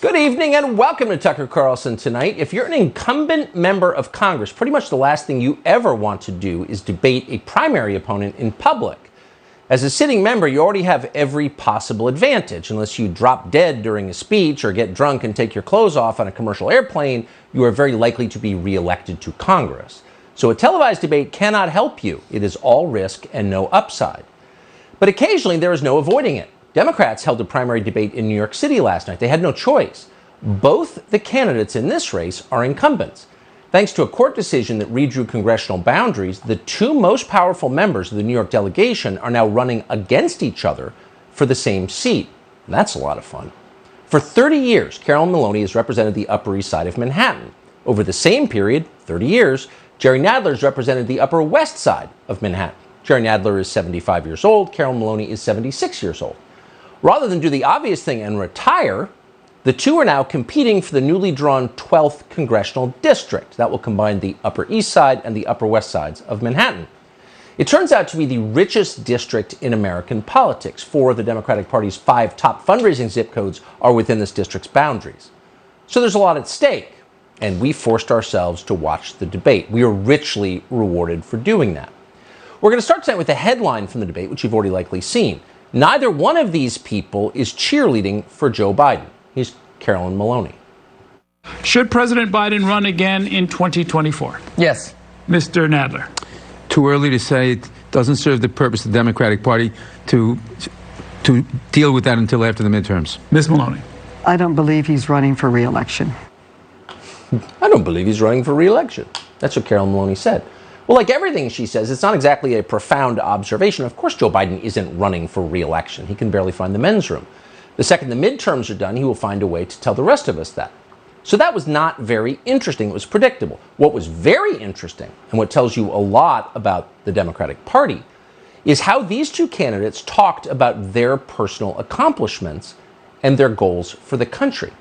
Good evening and welcome to Tucker Carlson Tonight. If you're an incumbent member of Congress, pretty much the last thing you ever want to do is debate a primary opponent in public. As a sitting member, you already have every possible advantage. Unless you drop dead during a speech or get drunk and take your clothes off on a commercial airplane, you are very likely to be reelected to Congress. So a televised debate cannot help you. It is all risk and no upside. But occasionally there is no avoiding it. Democrats held a primary debate in New York City last night. They had no choice. Both the candidates in this race are incumbents. Thanks to a court decision that redrew congressional boundaries, the two most powerful members of the New York delegation are now running against each other for the same seat. And that's a lot of fun. For 30 years, Carolyn Maloney has represented the Upper East Side of Manhattan. Over the same period, 30 years, Jerry Nadler has represented the Upper West Side of Manhattan. Jerry Nadler is 75 years old. Carolyn Maloney is 76 years old. Rather than do the obvious thing and retire, the two are now competing for the newly drawn 12th congressional district. That will combine the Upper East Side and the Upper West Sides of Manhattan. It turns out to be the richest district in American politics. 4 of the Democratic Party's 5 top fundraising zip codes are within this district's boundaries. So there's a lot at stake, and we forced ourselves to watch the debate. We are richly rewarded for doing that. We're going to start tonight with a headline from the debate, which you've already likely seen. Neither one of these people is cheerleading for Joe Biden. He's Carolyn Maloney. Should President Biden run again in 2024? Yes. Mr. Nadler. Too early to say. It doesn't serve the purpose of the Democratic Party to deal with that until after the midterms. Ms. Maloney. I don't believe he's running for re-election. I don't believe he's running for re-election. That's what Carolyn Maloney said. Well, like everything she says, it's not exactly a profound observation. Of course, Joe Biden isn't running for re-election. He can barely find the men's room. The second the midterms are done, he will find a way to tell the rest of us that. So that was not very interesting. It was predictable. What was very interesting, and what tells you a lot about the Democratic Party, is how these two candidates talked about their personal accomplishments and their goals for the country.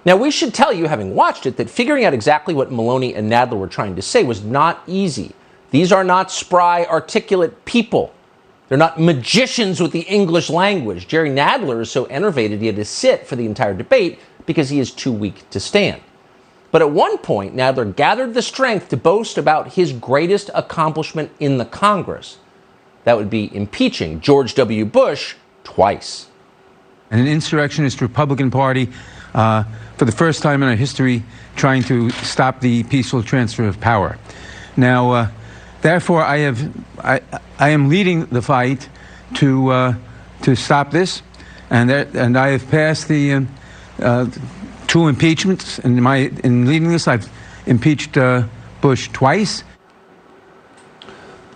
Now, we should tell you, having watched it, that figuring out exactly what Maloney and Nadler were trying to say was not easy. These are not spry, articulate people. They're not magicians with the English language. Jerry Nadler is so enervated he had to sit for the entire debate because he is too weak to stand. But at one point, Nadler gathered the strength to boast about his greatest accomplishment in the Congress. That would be impeaching George W. Bush twice. An insurrectionist Republican Party, for the first time in our history, trying to stop the peaceful transfer of power. Now, therefore, I am leading the fight to stop this, and I have passed the 2 impeachments. In leading this, I've impeached Bush twice.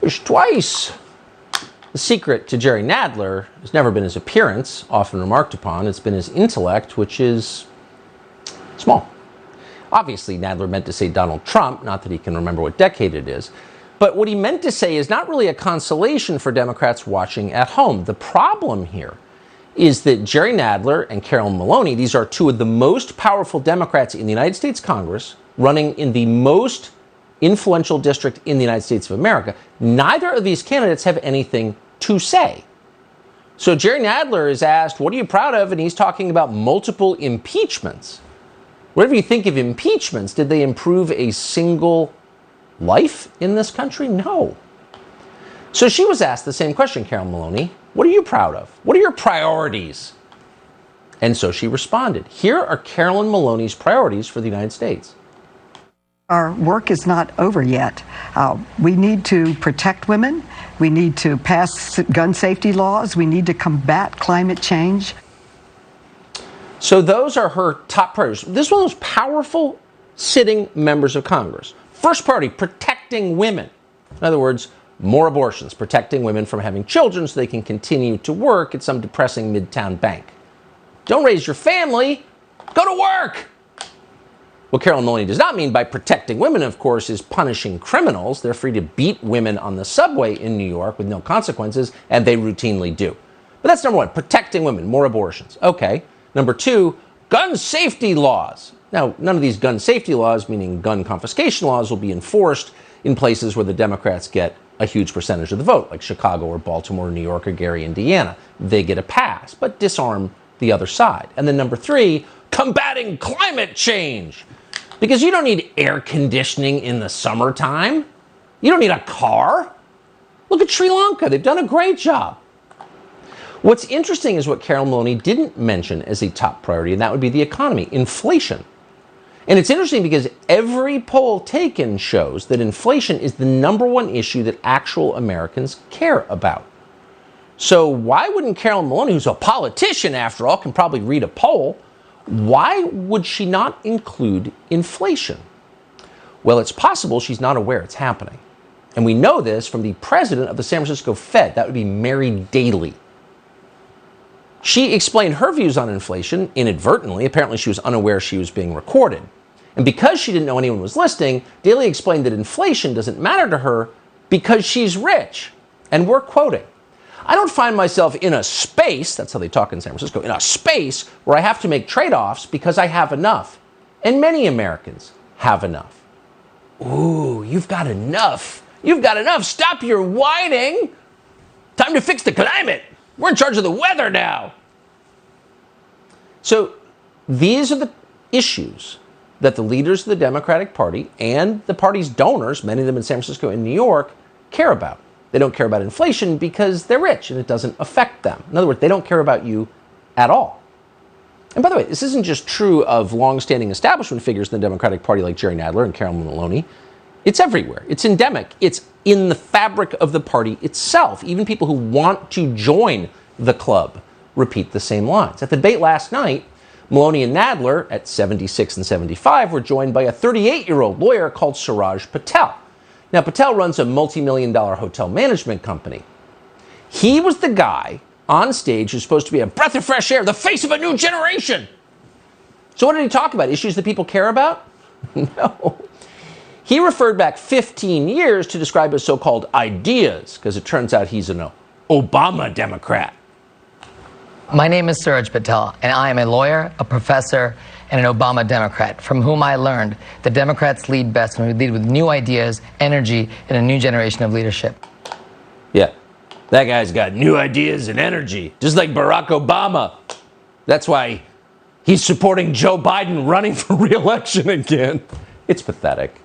Bush twice. The secret to Jerry Nadler has never been his appearance, often remarked upon. It's been his intellect, which is small. Obviously, Nadler meant to say Donald Trump, not that he can remember what decade it is. But what he meant to say is not really a consolation for Democrats watching at home. The problem here is that Jerry Nadler and Carolyn Maloney, these are 2 of the most powerful Democrats in the United States Congress, running in the most influential district in the United States of America. Neither of these candidates have anything to say. So Jerry Nadler is asked, what are you proud of? And he's talking about multiple impeachments. Whatever you think of impeachments, did they improve a single life in this country? No. So she was asked the same question, Carolyn Maloney. What are you proud of? What are your priorities? And so she responded. Here are Carolyn Maloney's priorities for the United States. Our work is not over yet. We need to protect women. We need to pass gun safety laws. We need to combat climate change. So those are her top priorities. This is one of those powerful sitting members of Congress. First priority, protecting women. In other words, more abortions, protecting women from having children so they can continue to work at some depressing midtown bank. Don't raise your family, go to work. What Carolyn Maloney does not mean by protecting women, of course, is punishing criminals. They're free to beat women on the subway in New York with no consequences, and they routinely do. But that's number 1, protecting women, more abortions. Okay. Number 2, gun safety laws. Now, none of these gun safety laws, meaning gun confiscation laws, will be enforced in places where the Democrats get a huge percentage of the vote, like Chicago or Baltimore, New York, or Gary, Indiana. They get a pass, but disarm the other side. And then number 3, combating climate change. Because you don't need air conditioning in the summertime. You don't need a car. Look at Sri Lanka. They've done a great job. What's interesting is what Carol Maloney didn't mention as a top priority, and that would be the economy, inflation. And it's interesting because every poll taken shows that inflation is the number one issue that actual Americans care about. So why wouldn't Carol Maloney, who's a politician after all, can probably read a poll, why would she not include inflation? Well, it's possible she's not aware it's happening. And we know this from the president of the San Francisco Fed. That would be Mary Daly. She explained her views on inflation inadvertently. Apparently, she was unaware she was being recorded. And because she didn't know anyone was listening, Daly explained that inflation doesn't matter to her because she's rich. And we're quoting, "I don't find myself in a space," that's how they talk in San Francisco, "in a space where I have to make trade-offs because I have enough. And many Americans have enough." Ooh, you've got enough. You've got enough. Stop your whining. Time to fix the climate. We're in charge of the weather now. So these are the issues that the leaders of the Democratic Party and the party's donors, many of them in San Francisco and New York, care about. They don't care about inflation because they're rich and it doesn't affect them. In other words, they don't care about you at all. And by the way, this isn't just true of long-standing establishment figures in the Democratic Party like Jerry Nadler and Carol Maloney. It's everywhere. It's endemic. It's in the fabric of the party itself. Even people who want to join the club repeat the same lines. At the debate last night, Maloney and Nadler, at 76 and 75, were joined by a 38-year-old lawyer called Suraj Patel. Now, Patel runs a multi-million-dollar hotel management company. He was the guy on stage who's supposed to be a breath of fresh air, the face of a new generation. So what did he talk about? Issues that people care about? No. He referred back 15 years to describe his so-called ideas, because it turns out he's an Obama Democrat. My name is Suraj Patel, and I am a lawyer, a professor, and an Obama Democrat, from whom I learned that Democrats lead best when we lead with new ideas, energy, and a new generation of leadership. Yeah, that guy's got new ideas and energy, just like Barack Obama. That's why he's supporting Joe Biden running for re-election again. It's pathetic.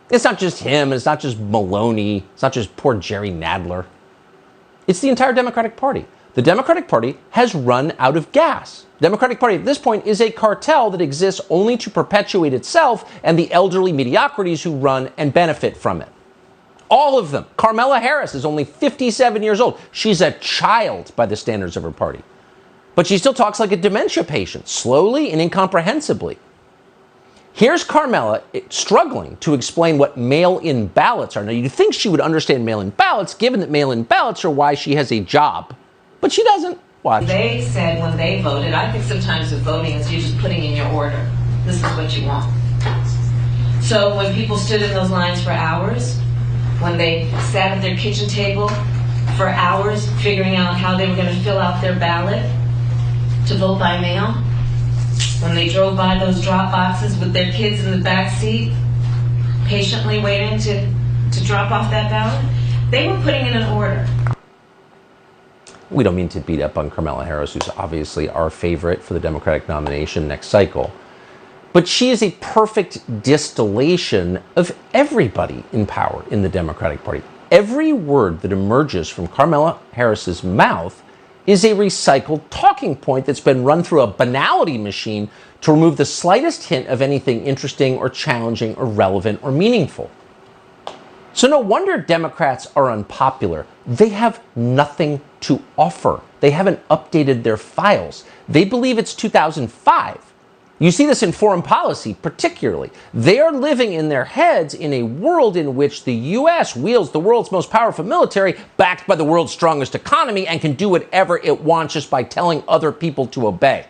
It's not just him, it's not just Maloney, it's not just poor Jerry Nadler. It's the entire Democratic Party. The Democratic Party has run out of gas. The Democratic Party at this point is a cartel that exists only to perpetuate itself and the elderly mediocrities who run and benefit from it. All of them. Kamala Harris is only 57 years old. She's a child by the standards of her party. But she still talks like a dementia patient, slowly and incomprehensibly. Here's Carmela struggling to explain what mail-in ballots are. Now, you'd think she would understand mail-in ballots, given that mail-in ballots are why she has a job. But she doesn't. Watch. They said when they voted, I think sometimes with voting is you're just putting in your order. This is what you want. So when people stood in those lines for hours, when they sat at their kitchen table for hours figuring out how they were going to fill out their ballot to vote by mail, when they drove by those drop boxes with their kids in the back seat, patiently waiting to drop off that ballot, they were putting in an order. We don't mean to beat up on Kamala Harris, who's obviously our favorite for the Democratic nomination next cycle. But she is a perfect distillation of everybody in power in the Democratic Party. Every word that emerges from Kamala Harris's mouth is a recycled talking point that's been run through a banality machine to remove the slightest hint of anything interesting or challenging or relevant or meaningful. So no wonder Democrats are unpopular. They have nothing to offer. They haven't updated their files. They believe it's 2005. You see this in foreign policy particularly. They are living in their heads in a world in which the U.S. wields the world's most powerful military, backed by the world's strongest economy, and can do whatever it wants just by telling other people to obey.